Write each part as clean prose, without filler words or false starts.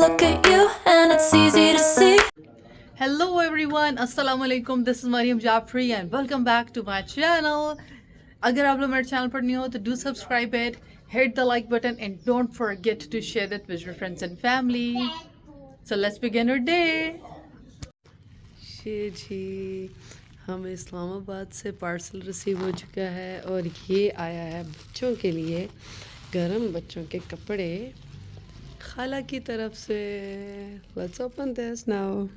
look at you and it's easy to see. Hello everyone, Assalamu alaikum. This is Mariam Jafri and welcome back to my channel. अगर आप लोग मेरे channel पर नहीं हो तो do subscribe it, hit the like button and don't forget to share it with your friends and family. So let's begin our day. ये जी हमें इस्लामाबाद से पार्सल रिसीव हो चुका है और ये आया है बच्चों के लिए गरम बच्चों के कपड़े खाला की तरफ से। Let's open this now.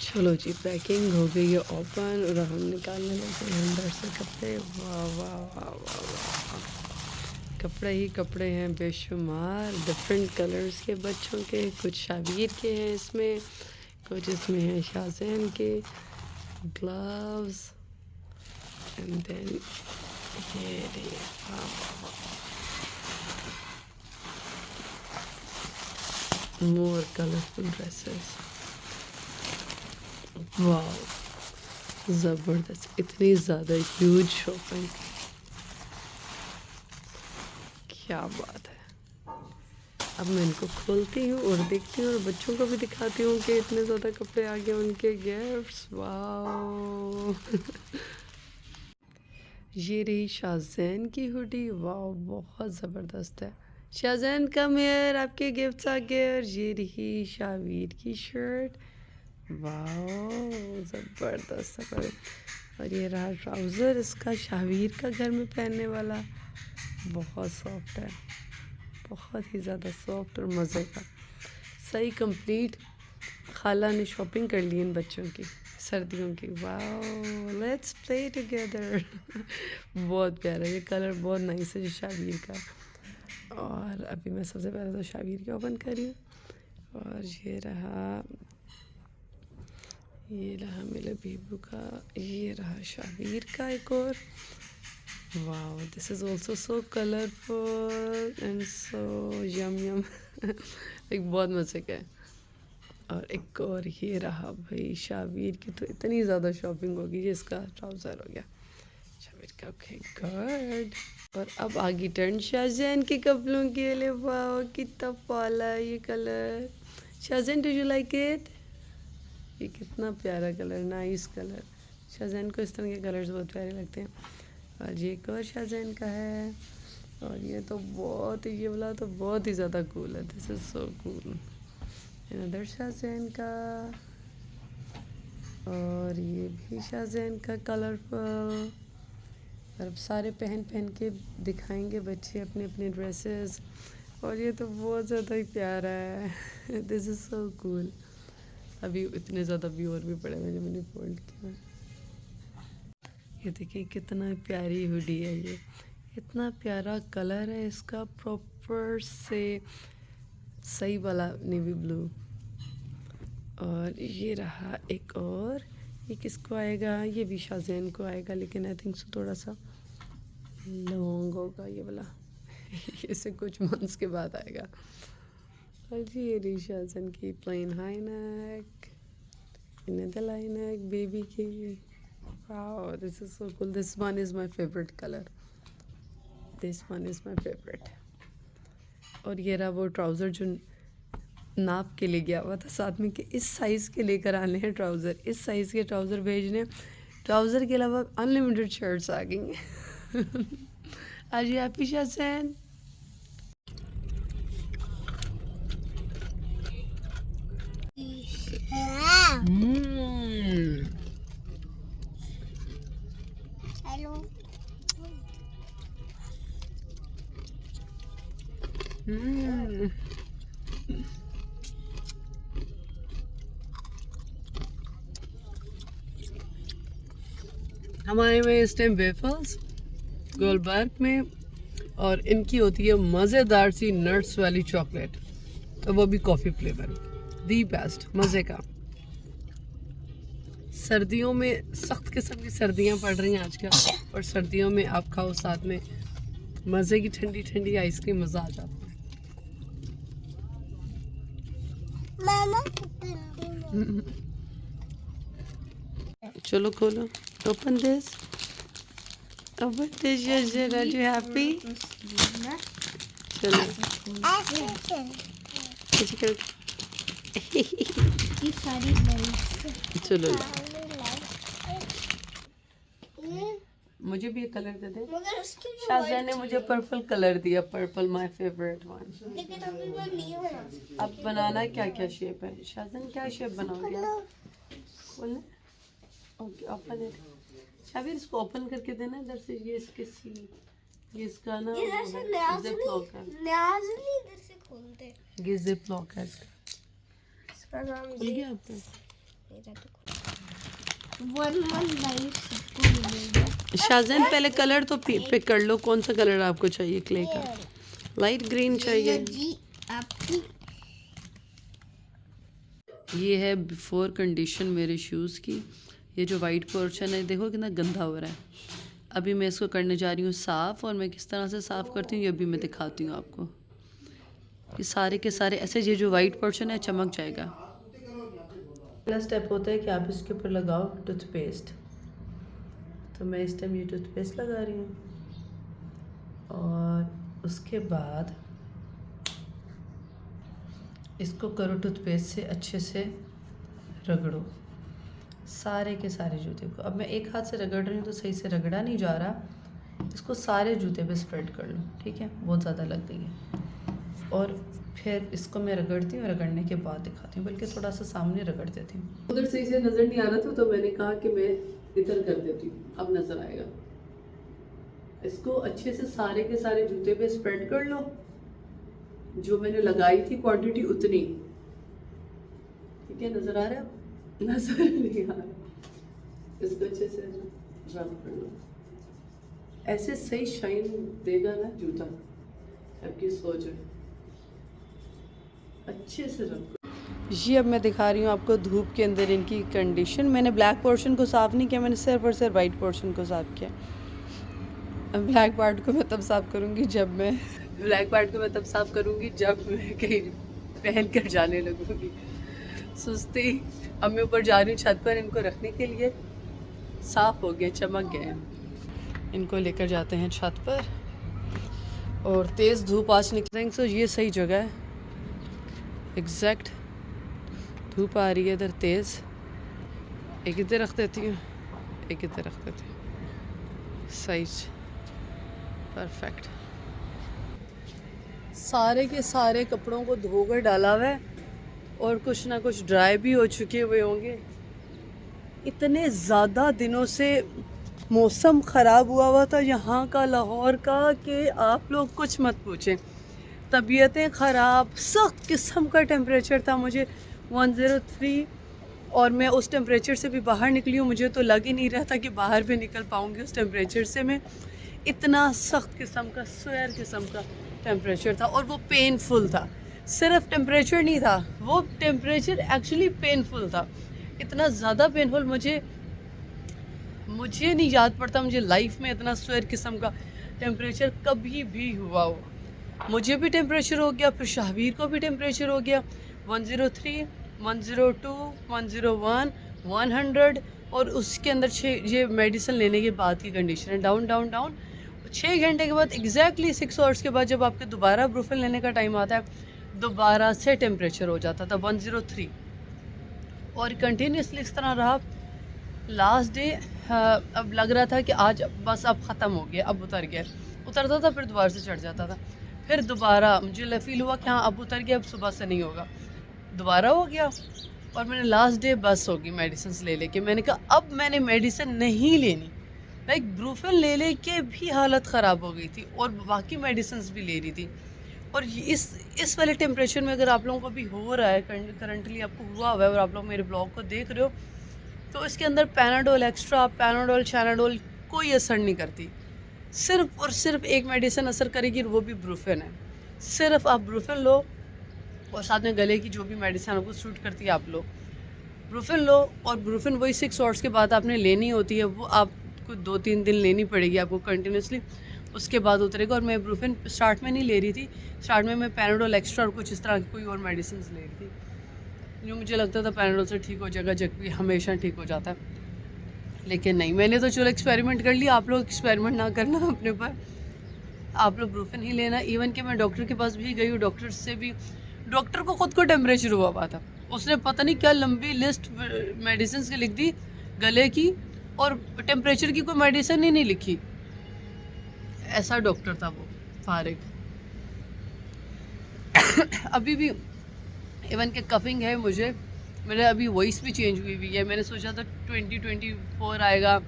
चलो जी पैकिंग हो गई है ओपन और हम निकालने लगे हैं अंदर से कपड़े। वाह वाह वाह वाह वाह, कपड़े ही कपड़े हैं बेशुमार डिफरेंट कलर्स के बच्चों के। कुछ शाबीर के हैं इसमें, कुछ इसमें हैं शाज़ैन के ग्लव्स एंड देन ये वाह मोर कलरफुल ड्रेसेस। वाह ज़बरदस्त, इतनी ज़्यादा ह्यूज शॉपिंग, क्या बात है। अब मैं इनको खोलती हूँ और देखती हूँ और बच्चों को भी दिखाती हूँ कि इतने ज़्यादा कपड़े आ गए उनके गिफ्ट्स। वाह ये रही शाज़ैन की हुडी। वाह बहुत ज़बरदस्त है। शाज़ैन कम हियर, आपके गिफ्ट्स आ गए। और ये रही शावीर की शर्ट। वाह ज़बरदस्त ज़बरदस्त। और ये रहा ट्राउज़र इसका शावीर का घर में पहनने वाला, बहुत सॉफ्ट है, बहुत ही ज़्यादा सॉफ्ट और मज़े का। सही कंप्लीट खाला ने शॉपिंग कर ली इन बच्चों की सर्दियों की। वाह लेट्स प्ले टुगेदर। बहुत प्यारा, ये कलर बहुत नाइस है जो शावीर का। और अभी मैं सबसे पहले तो शावीर के ओपन कर रही हूँ। और ये रहा मेरे बीबू का, ये रहा शावीर का एक और। Wow this is also so colourful and so yum yum. एक बहुत मज़े का है। और एक और ये रहा भाई शावीर की, तो इतनी ज़्यादा शॉपिंग होगी जिसका ट्राउज़र हो गया शावीर का। Okay good. और अब आगे टर्न शाज़ैन के कपड़ों के लिए। वाओ कितना फॉला है ये colour. Shazain do you like it? ये कितना प्यारा कलर, नाइस कलर। शाज़ैन को इस तरह के कलर्स बहुत प्यारे लगते हैं। और ये एक और शाज़ैन का है। और ये तो बहुत, ये वाला तो बहुत ही ज़्यादा कूल है। This is so cool. Another Shazain का। और ये भी शाज़ैन का कलरफुल। और अब सारे पहन पहन के दिखाएंगे बच्चे अपने अपने ड्रेसेस। और ये तो बहुत ज़्यादा ही प्यारा है। This is so cool. अभी इतने ज़्यादा भी और भी पड़े हुए जो मैंने फोल्ड किया। ये देखिए कितना प्यारी हुडी है ये, इतना प्यारा कलर है इसका, प्रॉपर से सही वाला नेवी ब्लू। और ये रहा एक और, ये किसको आएगा? ये भी शाज़ैन को आएगा, लेकिन आई थिंक सो थोड़ा सा लॉन्ग होगा ये वाला। इसे कुछ मंथ्स के बाद आएगा। और जी ये रही शाज़ैन की plain high neck, another high neck baby की। Wow this is so cool. This one is my favourite colour, this one is my favourite. और ये रहा वो ट्राउज़र जो नाप के लिए गया हुआ था साथ में कि इस साइज़ के लेकर आने हैं ट्राउज़र, इस साइज़ के ट्राउज़र भेजने। ट्राउज़र के अलावा अनलिमिटेड शर्ट्स आ गई हैं। आज ये हैप्पी शाज़ैन। हेलो हमारे में इस टाइम वेफल्स गोलबर्ग में, और इनकी होती है मज़ेदार सी नट्स वाली चॉकलेट, तो वो भी कॉफ़ी फ्लेवर, दी बेस्ट, मज़े का। सर्दियों में सख्त किस्म की सर्दियाँ पड़ रही हैं आजकल, और सर्दियों में आप खाओ साथ में मज़े की ठंडी ठंडी आइसक्रीम, मज़ा आ जाता है। मामा चलो खोलो, open this, open this, yes, are you happy? चलो ऐसे कुछ कर, ये सारी लाइट्स चलो मुझे भी एक कलर दे दे। मगर उसकी जो शाहजहां ने मुझे पर्पल कलर दिया, पर्पल माय फेवरेट वन। लेकिन अभी वो नहीं बना अब बनाना क्या क्या शेप है शाहजहां, क्या शेप बनाओगे आप? बोलना। Okay, open it. शाबिर इसको ओपन करके देना इधर से, ये इसके सी, ये इसका ना इधर से जिप लॉक है, नाज़ुली इधर से खोलते ये जिप लॉक है इसका। इसका नाम खुल गया आपका? मेरा तो वन लाइट सबको मिलेगा। शाहजहां पहले कलर तो पिक कर लो, कौन सा कलर आपको चाहिए क्ले का? लाइट ग्रीन चाहिए। जी आपकी ये है बिफोर कंडीशन मेरे शूज़ की। ये जो वाइट पोर्शन है देखो कितना गंदा हो रहा है। अभी मैं इसको करने जा रही हूँ साफ़, और मैं किस तरह से साफ़ करती हूँ ये अभी मैं दिखाती हूँ आपको। ये सारे के सारे ऐसे, ये जो वाइट पोर्शन है चमक जाएगा। पहला स्टेप होता है कि आप इसके ऊपर लगाओ टूथपेस्ट। तो मैं इस टाइम ये टूथपेस्ट लगा रही हूँ, और उसके बाद इसको करो टूथपेस्ट से अच्छे से रगड़ो सारे के सारे जूते को। अब मैं एक हाथ से रगड़ रही हूँ तो सही से रगड़ा नहीं जा रहा, इसको सारे जूते पे स्प्रेड कर लो, ठीक है? बहुत ज़्यादा लग गई है। और फिर इसको मैं रगड़ती हूँ, रगड़ने के बाद दिखाती हूँ, बल्कि थोड़ा सा सामने रगड़ देती हूँ। उधर सही से नज़र नहीं आ रहा था तो मैंने कहा कि मैं इधर कर देती हूँ, अब नज़र आएगा। इसको अच्छे से सारे के सारे जूते पे स्प्रेड कर लो, जो मैंने लगाई थी क्वांटिटी उतनी, ठीक है? नज़र आ रहा है? नज़र नहीं आ रहा। इसको अच्छे से रब कर लो, ऐसे सही शाइन देगा ना जूता, आपकी सोच है। अच्छे से रब। जी अब मैं दिखा रही हूँ आपको धूप के अंदर इनकी कंडीशन। मैंने ब्लैक पोर्शन को साफ़ नहीं किया, मैंने सिर्फ और सिर्फ वाइट पोर्शन को साफ़ किया। ब्लैक पार्ट को मैं तब साफ़ करूँगी जब मैं कहीं पहन कर जाने लगूँगी। सुस्ती। अब मैं ऊपर जा रही हूँ छत पर इनको रखने के लिए। साफ़ हो गए, चमक गए। इनको लेकर जाते हैं छत पर, और तेज़ धूप आज निकलेंगे तो ये सही जगह है, एग्जैक्ट धूप आ रही है इधर तेज़। एक इधर रख देती हूँ, एक इधर रख देती हूँ, साइज परफेक्ट। सारे के सारे कपड़ों को धोकर डाला हुआ है, और कुछ ना कुछ ड्राई भी हो चुके हुए होंगे। इतने ज़्यादा दिनों से मौसम ख़राब हुआ था यहाँ का, लाहौर का, कि आप लोग कुछ मत पूछें। तबीयतें ख़राब, सख्त किस्म का टेम्परेचर था। मुझे 103, और मैं उस टेम्परेचर से भी बाहर निकली हूँ। मुझे तो लग ही नहीं रहा था कि बाहर भी निकल पाऊँगी उस टेम्परेचर से मैं। इतना सख्त किस्म का, स्वेर किस्म का टेम्परेचर था, और वो पेनफुल था। सिर्फ टेम्परेचर नहीं था, वो टेम्परेचर एक्चुअली पेनफुल था। इतना ज़्यादा पेनफुल मुझे नहीं याद पड़ता मुझे लाइफ में इतना स्वेर किस्म का टेम्परेचर कभी भी हुआ हो। मुझे भी टेम्परेचर हो गया, फिर शाहबीर को भी टेम्परेचर हो गया। 103, 102, 101, 100, और उसके अंदर 6, ये मेडिसिन लेने के बाद की कंडीशन है, डाउन डाउन डाउन। 6 घंटे के बाद एग्जैक्टली 6 आवर्स के बाद जब आपके दोबारा ब्रूफिन लेने का टाइम आता है, दोबारा से टेम्परेचर हो जाता था 103, और कंटिन्यूसली इस तरह रहा। लास्ट डे अब लग रहा था कि आज बस अब ख़त्म हो गया, अब उतर गया। उतरता था फिर दोबारा से चढ़ जाता था, फिर दोबारा मुझे फील हुआ कि हाँ अब उतर गया, अब सुबह से नहीं होगा। दोबारा हो गया, और मैंने लास्ट डे बस होगी मेडिसिन ले लेके। मैंने कहा अब मैंने मेडिसिन नहीं लेनी। लाइक ब्रूफिन ले लेके भी हालत ख़राब हो गई थी, और बाकी मेडिसिन भी ले रही थी। और इस वाले टेम्परेचर में अगर आप लोगों को भी हो रहा है, करंटली आपको हुआ हुआ है, और आप लोग मेरे ब्लॉग को देख रहे हो, तो इसके अंदर पैनाडोल एक्स्ट्रा, पैनाडोल, शैनाडोल कोई असर नहीं करती। सिर्फ और सिर्फ एक मेडिसिन असर करेगी, वो भी ब्रूफिन है। सिर्फ आप ब्रूफिन लो, और साथ में गले की जो भी मेडिसिन आपको सूट करती है आप लो। ब्रूफिन लो, और ब्रूफिन वही 6 आवर्स के बाद आपने लेनी होती है, वो आपको 2-3 दिन लेनी पड़ेगी आपको कंटिन्यूसली, उसके बाद उतरेगा। और मैं ब्रूफिन स्टार्ट में नहीं ले रही थी, स्टार्ट में मैं पैनाडोल एक्स्ट्रा और कुछ इस तरह की कोई और मेडिसिन ले रही थी, जो मुझे लगता था पैनाडोल से ठीक हो जाएगा, जबकि हमेशा ठीक हो जाता है। लेकिन नहीं, मैंने तो चलो एक्सपेरिमेंट कर लिया, आप लोग एक्सपेरिमेंट ना करना अपने ऊपर, आप लोग ब्रूफिन ही लेना। इवन कि मैं डॉक्टर के पास भी गई हूँ, डॉक्टर से भी, डॉक्टर को ख़ुद को टेम्परेचर हुआ था, उसने पता नहीं क्या लंबी लिस्ट मेडिसिन की लिख दी गले की, और टेम्परेचर की कोई मेडिसिन ही नहीं लिखी। ऐसा डॉक्टर था वो, फारिग। अभी भी इवन के कफिंग है मुझे, मेरे अभी वॉइस भी चेंज हुई है। मैंने सोचा था 2024 आएगा,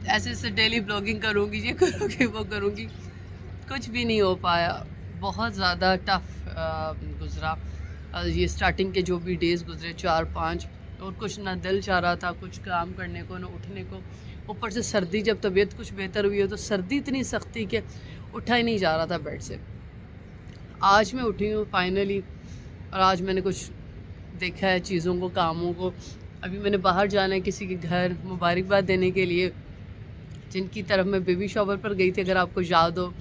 ऐसे ऐसे डेली ब्लॉगिंग करूँगी, ये करूँगी वो करूँगी, कुछ भी नहीं हो पाया। बहुत ज़्यादा टफ गुज़रा ये स्टार्टिंग के जो भी डेज़ गुजरे 4-5, और कुछ ना दिल चाह रहा था कुछ काम करने को, ना उठने को। ऊपर से सर्दी, जब तबीयत कुछ बेहतर हुई हो तो सर्दी इतनी सख्त थी कि उठा ही नहीं जा रहा था बेड से। आज मैं उठी हूँ फाइनली, और आज मैंने कुछ देखा है चीज़ों को, कामों को। अभी मैंने बाहर जाना है किसी के घर मुबारकबाद देने के लिए, जिनकी तरफ मैं बेबी शॉवर पर गई थी। अगर आपको याद हो,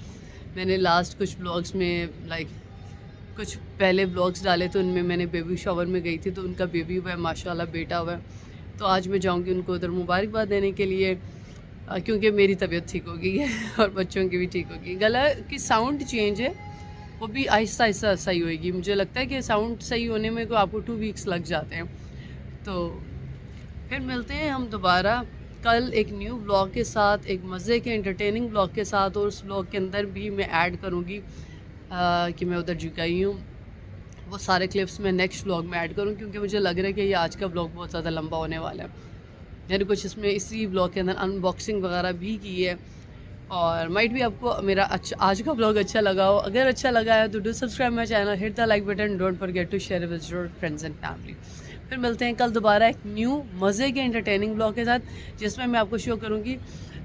मैंने लास्ट कुछ ब्लॉग्स में कुछ पहले ब्लॉग्स डाले तो उनमें मैंने बेबी शॉवर में गई थी, तो उनका बेबी हुआ है माशाल्लाह, बेटा हुआ है। तो आज मैं जाऊंगी उनको उधर मुबारकबाद देने के लिए, क्योंकि मेरी तबीयत ठीक हो गई है और बच्चों की भी ठीक होगी। गला की साउंड चेंज है, वो भी आहिस्ता आहिस्ता सही होएगी। मुझे लगता है कि साउंड सही होने में को आपको 2 वीक्स लग जाते हैं। तो फिर मिलते हैं हम दोबारा कल एक न्यू ब्लॉग के साथ, एक मज़े के एंटरटेनिंग ब्लॉग के साथ। और उस ब्लॉग के अंदर भी मैं ऐड करूँगी कि मैं उधर गई हूँ, वो सारे क्लिप्स मैं नेक्स्ट ब्लॉग में ऐड करूँ, क्योंकि मुझे लग रहा है कि ये आज का ब्लॉग बहुत ज़्यादा लंबा होने वाला है। मैंने कुछ इसमें इसी ब्लॉग के अंदर अनबॉक्सिंग वगैरह भी की है, और माइट भी आपको मेरा आज का ब्लॉग अच्छा लगा हो। अगर अच्छा लगा है तो do subscribe my channel, hit the like button, don't forget to share with your friends and family. फिर मिलते हैं कल दोबारा एक न्यू मज़े के एंटरटेनिंग ब्लॉग के साथ, जिसमें मैं आपको शो करूँगी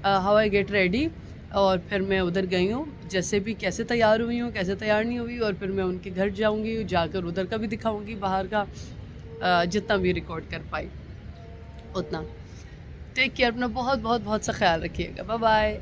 हाउ आई गेट रेडी, और फिर मैं उधर गई हूँ, जैसे भी कैसे तैयार हुई हूँ, कैसे तैयार नहीं हुई, और फिर मैं उनके घर जाऊँगी, जाकर उधर का भी दिखाऊँगी, बाहर का जितना भी रिकॉर्ड कर पाई उतना। टेक केयर, अपना बहुत बहुत बहुत सा ख्याल रखिएगा। Bye bye.